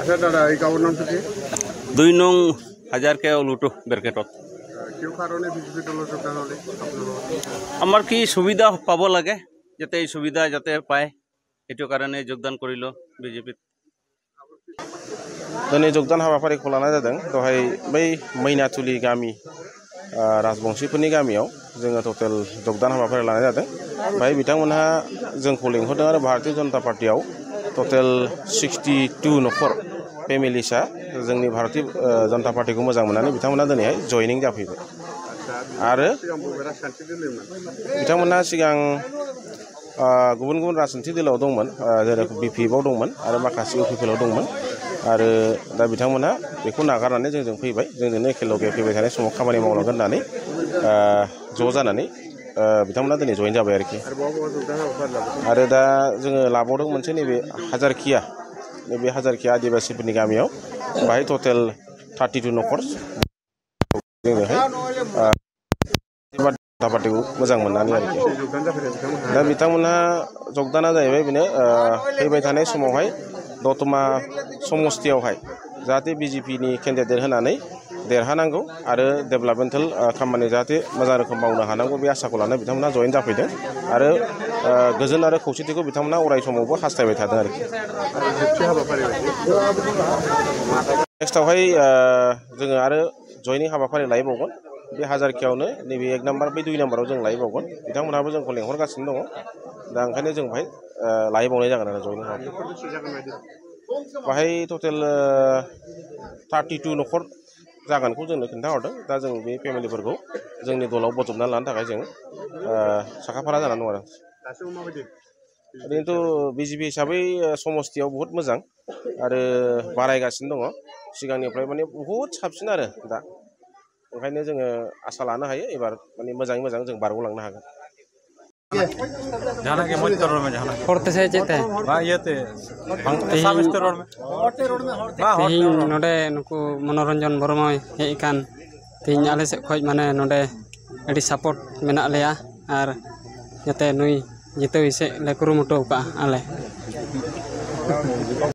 আচ্ছা দাদা এই গাঁৱৰ নামটো কি 2 নং হাজাৰ কে লুটো বেৰকেটত কিয় কাৰণে বিজেপি দলৰ যোগদান হ'লে আমাৰ কি সুবিধা পাব লাগে যাতে এই সুবিধা যাতে পায় এইটো কাৰণে যোগদান কৰিলো বিজেপিত दिनै যোগদাन हाबाफारिखौ लानाय जादों दहाय बै मैनाथुलि गामि राजबंशीफोरनि गामियाव जोङो टटेल যোগदान हाबाफारि लानाय जादों बाय बिथांमोनहा जोंखौ लिंहरदों आरो भारतीय जनता पार्टीयाव टटेल 62 नखर फेमिलिसा जोंनि भारतीय जनता पार्टीखौ मोजां मोननानै बिथांमोनहा दिनैहाय जयनिं जाफैबाय आरो बिथांमोनहा सिगां गुबुन गुबुन राजनीति दलाव दंमोन जेरै बिपिएफआव दंमोन आरो माखासे इउपिपिएलआव दंमोन आरो दा बिथांमोनहा बेखौ नागारनानै जोंजों फैबाय जोंजोंनो एखेलगे फैबाय थानाय समाव खामानि मावलांगोन होननानै ज' जानानै बिथांमोनहा दिनै जइन जाबाय आरो दा जोङो लाबावदों मोनसे नैबे हाजारखिया नैबे हाजारखिया आदिबासिफोरनि गामियाव बाहाय टटेल 32 नखर जोङोहाय पार्टीखौ मोजां मोननानै आरोखि दा बिथांमोनहा जगदाना जाहैबाय बेनो फैबाय थानाय समावहाय दतमा समस्तियावहाय जाहाथे बिजेपिनि केन्डिडेट होनानै देरहानांगौ आरो डेभेलपमेन्टेल खामानि जाहाथे मोजां रोखोम मावनो हानांगौ बे आसाखौ लानानै बिथांमोनहा जइन जाफैदों आरो गोजोन आरो खौसेथिखौ बिथांमोनहा अराय समावबो हास्थायबाय थादों आरोखि नेक्स्टआवहाय जोङो आरो जयनिं हाबाफारि लायबावगोन बे हाजारखियावनो नैबे 1 नाम्बार बे 2 नाम्बाराव जों लायबावगोन बिथांमोनहाबो जोंखौ लेंहरगासिनो दङ दा ओंखायनो जों बाहाय लायबावनाय जागोन आरो जयनिं हाबाफारि बाहाय टटेल 32 नखर जागोनखौ जोंनो खिन्थाहरदों दा जों बे फेमिलिफोरखौ जोंनि दलाव बजबनानै लानो थाखाय जों साखाफारा जानानै दं आरो ओरैनोथ' बिजेपि हिसाबै समस्तियाव बहुत मोजां आरो बारायगासिनो दङ सिगांनिफ्राय माने बहुत साबसिन आरो दा ओंखायनो जोङो आसा लानो हायो एबार माने मोजाङै मोजां जों बारग'लांनो हागोन जाना के मत करो में जाना पढ़ते से जेते बा येते साबिस्तर रोड में तेहिं नोडे नुकु मनोरंजन बरमय हे इकान तेहिं आले से खoj माने नोडे एडी सपोर्ट मेना लेया आर जते नुई जिते से ले कुरुमुटो का आले